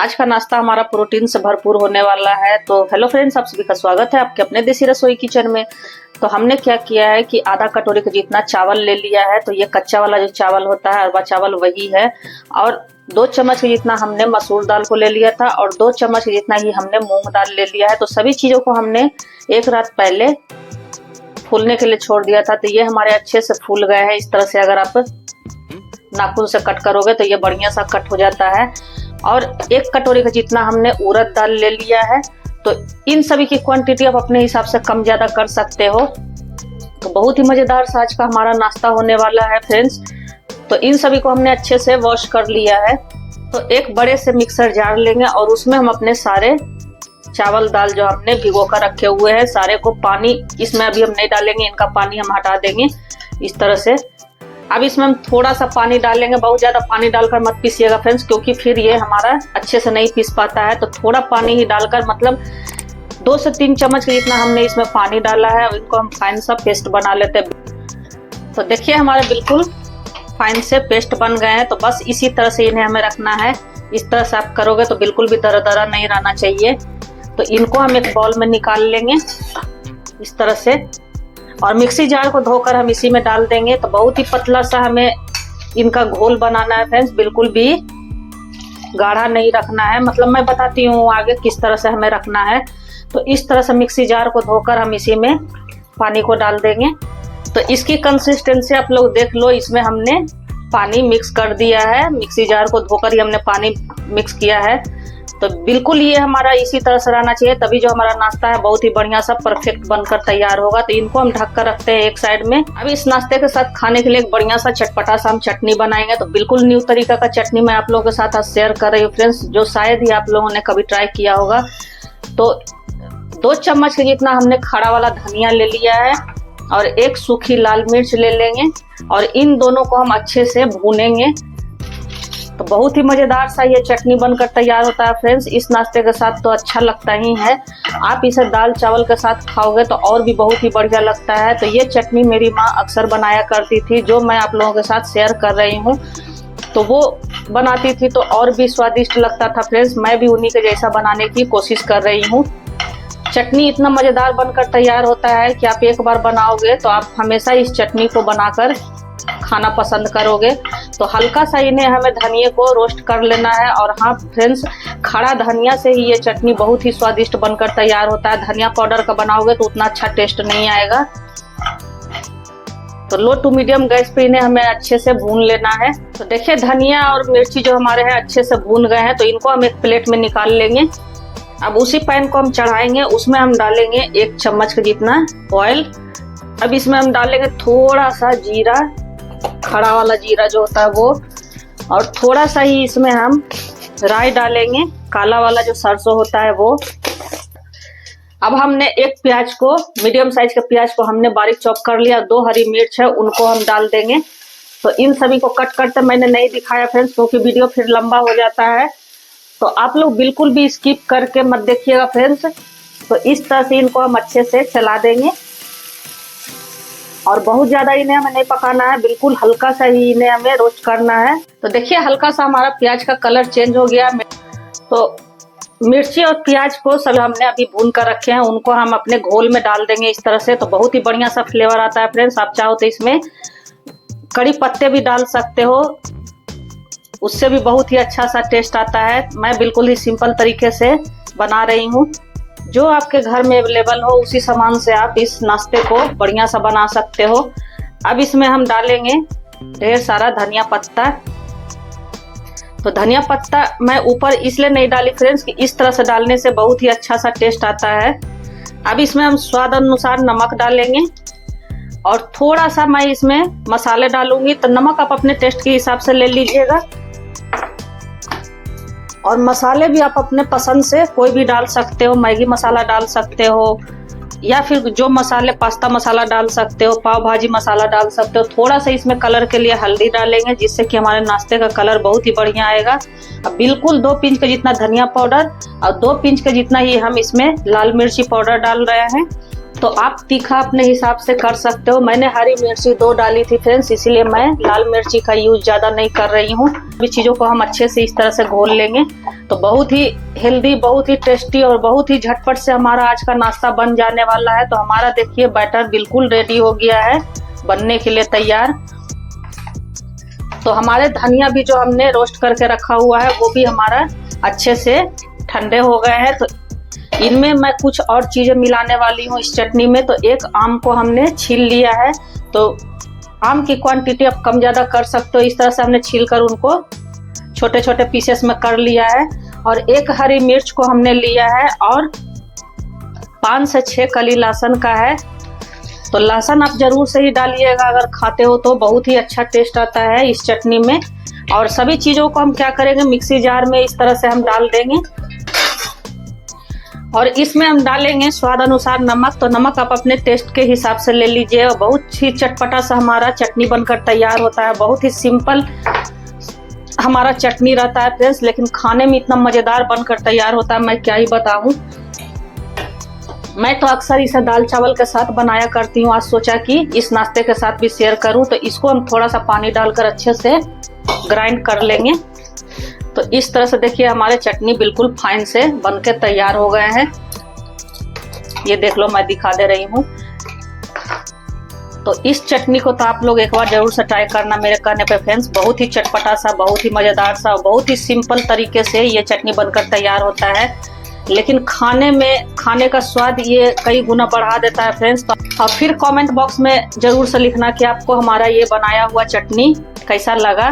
आज का नाश्ता हमारा प्रोटीन से भरपूर होने वाला है। तो हेलो फ्रेंड्स, आप सभी का स्वागत है आपके अपने देसी रसोई किचन में। तो हमने क्या किया है कि आधा कटोरी का जितना चावल ले लिया है। तो ये कच्चा वाला जो चावल होता है अरवा चावल वही है। और 2 चम्मच जितना हमने मसूर दाल को ले लिया था और 2 चम्मच जितना ही हमने मूंग दाल ले लिया है। तो सभी चीजों को हमने एक रात पहले फूलने के लिए छोड़ दिया था। तो ये हमारे अच्छे से फूल गए हैं। इस तरह से अगर आप नाखून से कट करोगे तो ये बढ़िया सा कट हो जाता है। और 1 कटोरी का जितना हमने उड़द दाल ले लिया है। तो इन सभी की क्वांटिटी आप अपने हिसाब से कम ज्यादा कर सकते हो। तो बहुत ही मजेदार सा आज का हमारा नाश्ता होने वाला है फ्रेंड्स। तो इन सभी को हमने अच्छे से वॉश कर लिया है। तो एक बड़े से मिक्सर जार लेंगे और उसमें हम अपने सारे चावल दाल जो हमने भिगो कर रखे हुए हैं सारे को, पानी इसमें अभी हम नहीं डालेंगे, इनका पानी हम हटा देंगे इस तरह से। अब इसमें हम थोड़ा सा पानी डालेंगे, बहुत ज्यादा पानी डालकर मत पीसिएगा फ्रेंड्स, क्योंकि फिर ये हमारा अच्छे से नहीं पीस पाता है। तो थोड़ा पानी ही डालकर, मतलब 2 से 3 चम्मच के जितना हमने इसमें पानी डाला है। और इनको हम फाइन सा पेस्ट बना लेते हैं। तो देखिए हमारे बिल्कुल फाइन से पेस्ट बन गए हैं। तो बस इसी तरह से इन्हें हमें रखना है। इस तरह से आप करोगे तो बिल्कुल भी दरा दरा नहीं रहना चाहिए। तो इनको हम एक बाउल में निकाल लेंगे इस तरह से। और मिक्सी जार को धोकर हम इसी में डाल देंगे। तो बहुत ही पतला सा हमें इनका घोल बनाना है फ्रेंड्स, बिल्कुल भी गाढ़ा नहीं रखना है। मतलब मैं बताती हूँ आगे किस तरह से हमें रखना है। तो इस तरह से मिक्सी जार को धोकर हम इसी में पानी को डाल देंगे। तो इसकी कंसिस्टेंसी आप लोग देख लो, इसमें हमने पानी मिक्स कर दिया है। मिक्सी जार को धोकर ही हमने पानी मिक्स किया है। तो बिल्कुल ये हमारा इसी तरह से रहना चाहिए, तभी जो हमारा नाश्ता है बहुत ही बढ़िया सा परफेक्ट बनकर तैयार होगा। तो इनको हम ढक कर रखते हैं एक साइड में। अब इस नाश्ते के साथ खाने के लिए एक बढ़िया सा चटपटा सा हम चटनी बनाएंगे। तो बिल्कुल न्यू तरीका का चटनी मैं आप लोगों के साथ आज शेयर कर रही हूँ फ्रेंड्स, जो शायद ही आप लोगों ने कभी ट्राई किया होगा। तो 2 चम्मच के जितना हमने खड़ा वाला धनिया ले लिया है और 1 सूखी लाल मिर्च ले लेंगे और इन दोनों को हम अच्छे से भूनेंगे। तो बहुत ही मजेदार सा ये चटनी बनकर तैयार होता है फ्रेंड्स। इस नाश्ते के साथ तो अच्छा लगता ही है। आप इसे दाल चावल के साथ खाओगे तो और भी बहुत ही बढ़िया लगता है। तो ये चटनी मेरी माँ अक्सर बनाया करती थी, जो मैं आप लोगों के साथ शेयर कर रही हूँ। तो वो बनाती थी तो और भी स्वादिष्ट लगता था फ्रेंड्स। मैं भी उन्हीं के जैसा बनाने की कोशिश कर रही हूँ। चटनी इतना मजेदार बनकर तैयार होता है कि आप एक बार बनाओगे तो आप हमेशा इस चटनी को बनाकर खाना पसंद करोगे। तो हल्का सा इन्हें हमें धनिया को रोस्ट कर लेना है। और हाँ फ्रेंड्स, खड़ा धनिया से ही ये चटनी बहुत ही स्वादिष्ट बनकर तैयार होता है। धनिया पाउडर का बनाओगे तो उतना अच्छा टेस्ट नहीं आएगा। तो लो टू मीडियम गैस पे इन्हें हमें अच्छे से भून लेना है। तो देखिए धनिया और मिर्ची जो हमारे हैं अच्छे से भून गए हैं। तो इनको हम एक प्लेट में निकाल लेंगे। अब उसी पैन को हम चढ़ाएंगे, उसमें हम डालेंगे 1 चम्मच के जितना ऑयल। अब इसमें हम डालेंगे थोड़ा सा जीरा, खड़ा वाला जीरा जो होता है वो, और थोड़ा सा ही इसमें हम राई डालेंगे, काला वाला जो सरसों होता है वो। अब हमने 1 प्याज को, मीडियम साइज के प्याज को हमने बारीक चॉप कर लिया। 2 हरी मिर्च है, उनको हम डाल देंगे। तो इन सभी को कट करते मैंने नहीं दिखाया फ्रेंड्स, क्योंकि वीडियो फिर लंबा हो जाता है। तो आप लोग बिल्कुल भी स्किप करके मत देखिएगा फ्रेंड्स। तो इस तरह से इनको हम अच्छे से चला देंगे और बहुत ज्यादा इन्हें हमें नहीं पकाना है, बिल्कुल हल्का सा ही इन्हें हमें रोस्ट करना है। तो देखिए हल्का सा हमारा प्याज का कलर चेंज हो गया। तो मिर्ची और प्याज को सब हमने अभी भून कर रखे हैं, उनको हम अपने घोल में डाल देंगे इस तरह से। तो बहुत ही बढ़िया सा फ्लेवर आता है फ्रेंड्स। आप चाहो तो इसमें कड़ी पत्ते भी डाल सकते हो, उससे भी बहुत ही अच्छा सा टेस्ट आता है। मैं बिल्कुल ही सिंपल तरीके से बना रही हूँ। जो आपके घर में अवेलेबल हो उसी सामान से आप इस नाश्ते को बढ़िया सा बना सकते हो। अब इसमें हम डालेंगे ढेर सारा धनिया पत्ता। तो धनिया पत्ता मैं ऊपर इसलिए नहीं डाली फ्रेंड्स कि इस तरह से डालने से बहुत ही अच्छा सा टेस्ट आता है। अब इसमें हम स्वाद अनुसार नमक डालेंगे और थोड़ा सा मैं इसमें मसाले डालूंगी। तो नमक आप अपने टेस्ट के हिसाब से ले लीजिएगा और मसाले भी आप अपने पसंद से कोई भी डाल सकते हो। मैगी मसाला डाल सकते हो या फिर जो मसाले, पास्ता मसाला डाल सकते हो, पाव भाजी मसाला डाल सकते हो। थोड़ा सा इसमें कलर के लिए हल्दी डालेंगे, जिससे कि हमारे नाश्ते का कलर बहुत ही बढ़िया आएगा। अब बिल्कुल 2 पिंच का जितना धनिया पाउडर और 2 पिंच का जितना ही हम इसमें लाल मिर्ची पाउडर डाल रहे हैं। तो आप तीखा अपने हिसाब से कर सकते हो। मैंने हरी मिर्ची 2 डाली थी फ्रेंड्स, इसीलिए मैं लाल मिर्ची का यूज ज़्यादा नहीं कर रही हूँ। भी चीज़ों को हम अच्छे से इस तरह से घोल लेंगे तो बहुत ही हेल्दी, बहुत ही टेस्टी और बहुत ही झटपट से हमारा आज का नाश्ता बन जाने वाला है। तो हमारा देखिए बैटर बिल्कुल रेडी हो गया है, बनने के लिए तैयार। तो हमारे धनिया भी जो हमने रोस्ट करके रखा हुआ है वो भी हमारा अच्छे से ठंडे हो गए हैं। तो इनमें मैं कुछ और चीज़ें मिलाने वाली हूँ इस चटनी में। तो एक आम को हमने छील लिया है, तो आम की क्वांटिटी आप कम ज़्यादा कर सकते हो। इस तरह से हमने छील कर उनको छोटे छोटे पीसेस में कर लिया है। और एक हरी मिर्च को हमने लिया है और 5 से 6 कली लहसुन का है। तो लहसुन आप ज़रूर से ही डालिएगा, अगर खाते हो तो बहुत ही अच्छा टेस्ट आता है इस चटनी में। और सभी चीज़ों को हम क्या करेंगे, मिक्सी जार में इस तरह से हम डाल देंगे। और इसमें हम डालेंगे स्वाद अनुसार नमक। तो नमक आप अपने टेस्ट के हिसाब से ले लीजिए। और बहुत ही चटपटा सा हमारा चटनी बनकर तैयार होता है। बहुत ही सिंपल हमारा चटनी रहता है फ्रेंड्स, लेकिन खाने में इतना मज़ेदार बनकर तैयार होता है, मैं क्या ही बताऊं। मैं तो अक्सर इसे दाल चावल के साथ बनाया करती हूँ। आज सोचा कि इस नाश्ते के साथ भी शेयर करूँ। तो इसको हम थोड़ा सा पानी डालकर अच्छे से ग्राइंड कर लेंगे। तो इस तरह से देखिए हमारे चटनी बिल्कुल फाइन से बनके तैयार हो गए हैं। ये देख लो, मैं दिखा दे रही हूँ। तो इस चटनी को तो आप लोग एक बार जरूर से ट्राई करना मेरे कहने पे फ्रेंड्स। बहुत ही चटपटा सा, बहुत ही मज़ेदार सा, बहुत ही सिंपल तरीके से ये चटनी बनकर तैयार होता है, लेकिन खाने का स्वाद ये कई गुना बढ़ा देता है फ्रेंड्स। और फिर कमेंट बॉक्स में जरूर से लिखना कि आपको हमारा ये बनाया हुआ चटनी कैसा लगा।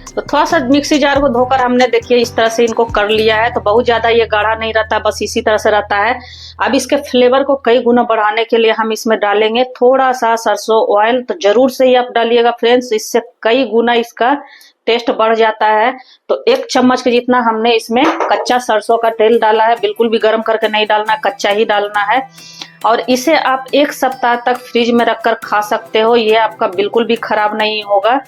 तो थोड़ा सा मिक्सी जार को धोकर हमने देखिए इस तरह से इनको कर लिया है। तो बहुत ज़्यादा ये गाढ़ा नहीं रहता, बस इसी तरह से रहता है। अब इसके फ्लेवर को कई गुना बढ़ाने के लिए हम इसमें डालेंगे थोड़ा सा सरसों ऑयल। तो जरूर से ही आप डालिएगा फ्रेंड्स, इससे कई गुना इसका टेस्ट बढ़ जाता है। तो 1 चम्मच के जितना हमने इसमें कच्चा सरसों का तेल डाला है। बिल्कुल भी गर्म करके नहीं डालना, कच्चा ही डालना है। और इसे आप 1 सप्ताह तक फ्रिज में रखकर खा सकते हो, ये आपका बिल्कुल भी खराब नहीं होगा।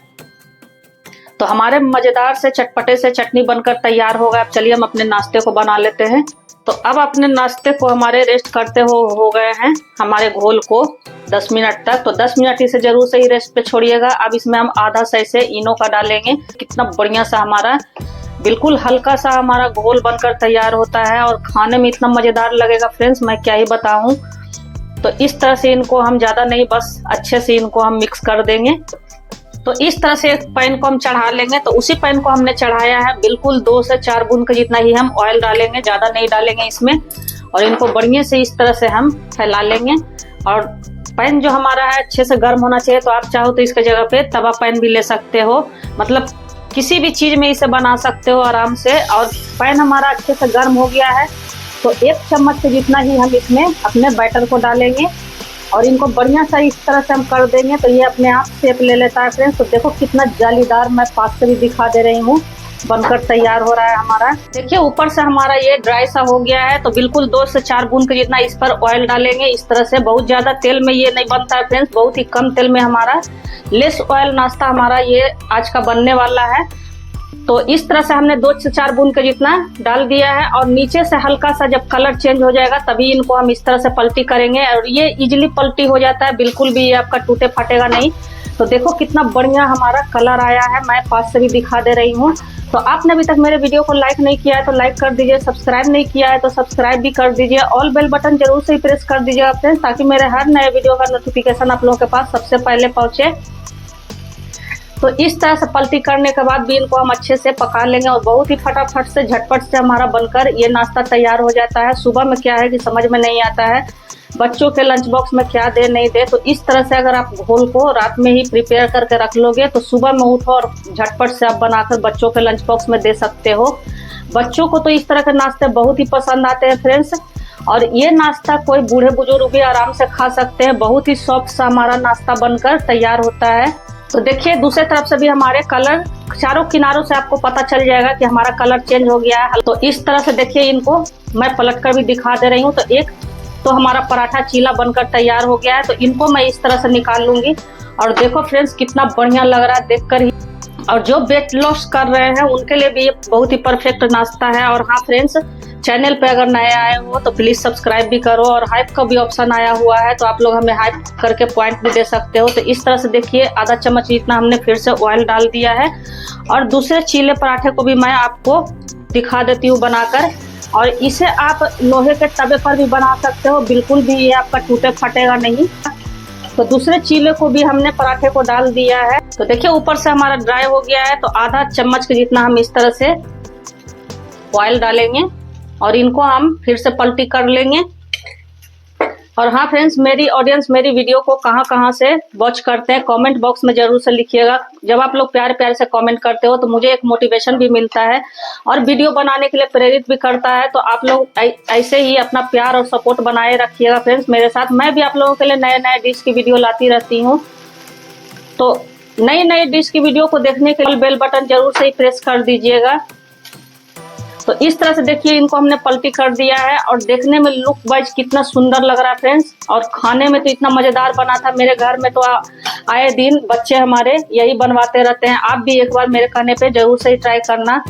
तो हमारे मज़ेदार से चटपटे से चटनी बनकर तैयार होगा। अब चलिए हम अपने नाश्ते को बना लेते हैं। तो अब अपने नाश्ते को हमारे रेस्ट करते हो गए हैं हमारे घोल को 10 मिनट तक। तो 10 मिनट इसे जरूर से ही रेस्ट पे छोड़िएगा। अब इसमें हम आधा सही से इनो का डालेंगे। कितना बढ़िया सा हमारा बिल्कुल हल्का सा हमारा घोल बनकर तैयार होता है और खाने में इतना मज़ेदार लगेगा फ्रेंड्स, मैं क्या ही बताऊँ। तो इस तरह से इनको हम ज़्यादा नहीं, बस अच्छे से इनको हम मिक्स कर देंगे। तो इस तरह से एक पैन को हम चढ़ा लेंगे। तो उसी पैन को हमने चढ़ाया है, बिल्कुल 2 से 4 बूंद का जितना ही हम ऑयल डालेंगे, ज़्यादा नहीं डालेंगे इसमें। और इनको बढ़िया से इस तरह से हम फैला लेंगे। और पैन जो हमारा है अच्छे से गर्म होना चाहिए। तो आप चाहो तो इसके जगह पे तवा पैन भी ले सकते हो, मतलब किसी भी चीज़ में इसे बना सकते हो आराम से। और पैन हमारा अच्छे से गर्म हो गया है। तो 1 चम्मच से जितना ही हम इसमें अपने बैटर को डालेंगे और इनको बढ़िया सा इस तरह से हम कर देंगे। तो ये अपने आप शेप ले लेता है फ्रेंड्स। तो देखो कितना जालीदार, मैं पास से भी दिखा दे रही हूँ, बनकर तैयार हो रहा है हमारा। देखिए ऊपर से हमारा ये ड्राई सा हो गया है। तो बिल्कुल 2 से 4 बूंद के जितना इस पर ऑयल डालेंगे इस तरह से। बहुत ज़्यादा तेल में ये नहीं बनता है फ्रेंड्स, बहुत ही कम तेल में हमारा लेस ऑयल नाश्ता हमारा ये आज का बनने वाला है। तो इस तरह से हमने 2 से 4 बूंद का जितना डाल दिया है। और नीचे से हल्का सा जब कलर चेंज हो जाएगा तभी इनको हम इस तरह से पलटी करेंगे। और ये इजीली पलटी हो जाता है, बिल्कुल भी ये आपका टूटे फटेगा नहीं। तो देखो कितना बढ़िया हमारा कलर आया है, मैं पास से भी दिखा दे रही हूँ। तो आपने अभी तक मेरे वीडियो को लाइक नहीं किया है तो लाइक कर दीजिए, सब्सक्राइब नहीं किया है तो सब्सक्राइब भी कर दीजिए। ऑल बेल बटन जरूर से प्रेस कर दीजिएगा फ्रेंड्स, ताकि मेरे हर नए वीडियो का नोटिफिकेशन आप लोगों के पास सबसे पहले पहुँचे। तो इस तरह से पलटी करने के बाद भी इनको हम अच्छे से पका लेंगे। और बहुत ही फटाफट से झटपट से हमारा बनकर ये नाश्ता तैयार हो जाता है। सुबह में क्या है कि समझ में नहीं आता है बच्चों के लंच बॉक्स में क्या दे नहीं दे। तो इस तरह से अगर आप घोल को रात में ही प्रिपेयर करके रख लोगे तो सुबह में उठो और झटपट से आप बनाकर बच्चों के लंच बॉक्स में दे सकते हो। बच्चों को तो इस तरह के नाश्ते बहुत ही पसंद आते हैं फ्रेंड्स। और ये नाश्ता कोई बूढ़े बुजुर्ग भी आराम से खा सकते हैं। बहुत ही सॉफ्ट सा हमारा नाश्ता बनकर तैयार होता है। तो देखिए दूसरे तरफ से भी हमारे कलर चारों किनारों से आपको पता चल जाएगा कि हमारा कलर चेंज हो गया है। तो इस तरह से देखिए इनको मैं पलट कर भी दिखा दे रही हूँ। तो एक तो हमारा पराठा चीला बनकर तैयार हो गया है। तो इनको मैं इस तरह से निकाल लूंगी। और देखो फ्रेंड्स कितना बढ़िया लग रहा है देखकर ही। और जो वेट लॉस कर रहे हैं उनके लिए भी ये बहुत ही परफेक्ट नाश्ता है। और हाँ फ्रेंड्स, चैनल पे अगर नए आए हो तो प्लीज सब्सक्राइब भी करो, और हाइप का भी ऑप्शन आया हुआ है तो आप लोग हमें हाइप करके पॉइंट भी दे सकते हो। तो इस तरह से देखिए आधा चम्मच जितना हमने फिर से ऑयल डाल दिया है। और दूसरे चीले पराठे को भी मैं आपको दिखा देती हूँ बनाकर। और इसे आप लोहे के तवे पर भी बना सकते हो, बिल्कुल भी ये आपका टूटे फटेगा नहीं। तो दूसरे चीले को भी हमने पराठे को डाल दिया है। तो देखिए ऊपर से हमारा ड्राई हो गया है, तो आधा चम्मच के जितना हम इस तरह से ऑयल डालेंगे और इनको हम फिर से पलटी कर लेंगे। और हाँ फ्रेंड्स, मेरी ऑडियंस मेरी वीडियो को कहाँ से वॉच करते हैं कमेंट बॉक्स में जरूर से लिखिएगा। जब आप लोग प्यार प्यार से कमेंट करते हो तो मुझे एक मोटिवेशन भी मिलता है और वीडियो बनाने के लिए प्रेरित भी करता है। तो आप लोग ऐसे ही अपना प्यार और सपोर्ट बनाए रखिएगा फ्रेंड्स मेरे साथ। मैं भी आप लोगों के लिए नए नए डिश की वीडियो लाती रहती हूँ। तो नई नई डिश की वीडियो को देखने के लिए बेल बटन जरूर से ही प्रेस कर दीजिएगा। तो इस तरह से देखिए इनको हमने पलटी कर दिया है और देखने में लुक वाइज कितना सुंदर लग रहा है फ्रेंड्स। और खाने में तो इतना मजेदार बना था। मेरे घर में तो आए दिन बच्चे हमारे यही बनवाते रहते हैं। आप भी एक बार मेरे कहने पे जरूर से ही ट्राई करना।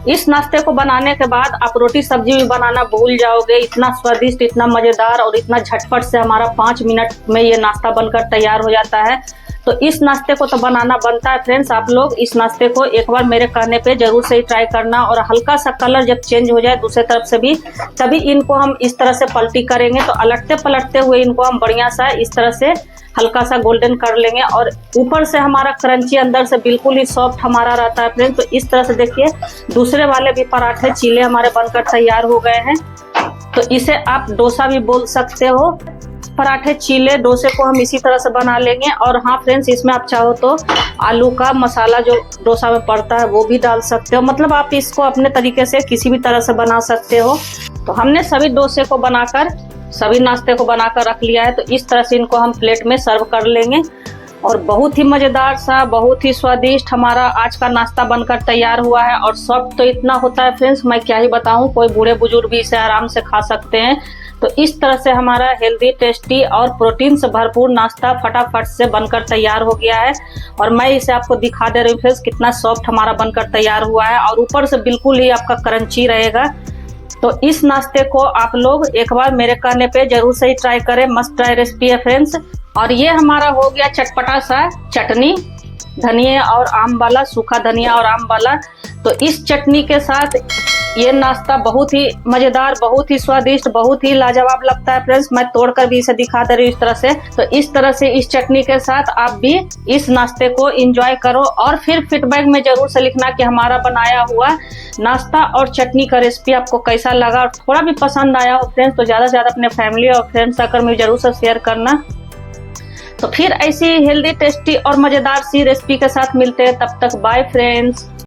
इस नाश्ते को बनाने के बाद आप रोटी सब्जी भी बनाना भूल जाओगे। इतना स्वादिष्ट, इतना मजेदार और इतना झटपट से हमारा 5 मिनट में ये नाश्ता बनकर तैयार हो जाता है। तो इस नाश्ते को तो बनाना बनता है फ्रेंड्स। आप लोग इस नाश्ते को एक बार मेरे कहने पे जरूर से ही ट्राई करना। और हल्का सा कलर जब चेंज हो जाए दूसरे तरफ से भी, तभी इनको हम इस तरह से पलटी करेंगे। तो अलटते पलटते हुए इनको हम बढ़िया सा इस तरह से हल्का सा गोल्डन कर लेंगे। और ऊपर से हमारा क्रंची, अंदर से बिल्कुल ही सॉफ्ट हमारा रहता है फ्रेंड्स। तो इस तरह से देखिए दूसरे वाले भी पराठे चीले हमारे बनकर तैयार हो गए हैं। तो इसे आप डोसा भी बोल सकते हो। पराठे चीले डोसे को हम इसी तरह से बना लेंगे। और हाँ फ्रेंड्स, इसमें आप चाहो तो आलू का मसाला जो डोसा में पड़ता है वो भी डाल सकते हो। मतलब आप इसको अपने तरीके से किसी भी तरह से बना सकते हो। तो हमने सभी डोसे को बनाकर, सभी नाश्ते को बनाकर रख लिया है। तो इस तरह से इनको हम प्लेट में सर्व कर लेंगे। और बहुत ही मजेदार सा, बहुत ही स्वादिष्ट हमारा आज का नाश्ता बनकर तैयार हुआ है। और सॉफ्ट तो इतना होता है फ्रेंड्स, मैं क्या ही बताऊं, कोई बूढ़े बुजुर्ग भी इसे आराम से खा सकते हैं। तो इस तरह से हमारा हेल्दी, टेस्टी और प्रोटीन से भरपूर नाश्ता फटाफट से बनकर तैयार हो गया है। और मैं इसे आपको दिखा दे रही हूँ फ्रेंड्स, कितना सॉफ्ट हमारा बनकर तैयार हुआ है और ऊपर से बिल्कुल ही आपका क्रंची रहेगा। तो इस नाश्ते को आप लोग एक बार मेरे कहने पे जरूर से ही ट्राई करें। मस्ट ट्राई रेसिपी है फ्रेंड्स। और ये हमारा हो गया चटपटा सा चटनी, धनिया और आम वाला, सूखा धनिया और आम वाला। तो इस चटनी के साथ ये नाश्ता बहुत ही मजेदार, बहुत ही स्वादिष्ट, बहुत ही लाजवाब लगता है फ्रेंड्स। मैं तोड़कर भी इसे दिखा दे रही हूँ इस तरह से। तो इस तरह से इस चटनी के साथ आप भी इस नाश्ते को एंजॉय करो और फिर फीडबैक में जरूर से लिखना कि हमारा बनाया हुआ नाश्ता और चटनी का रेसिपी आपको कैसा लगा। और थोड़ा भी पसंद आया हो फ्रेंड्स तो ज्यादा से ज्यादा अपने फैमिली और फ्रेंड सर्कल में जरूर से शेयर करना। तो फिर ऐसी हेल्दी, टेस्टी और मजेदार सी रेसिपी के साथ मिलते हैं। तब तक बाय फ्रेंड्स।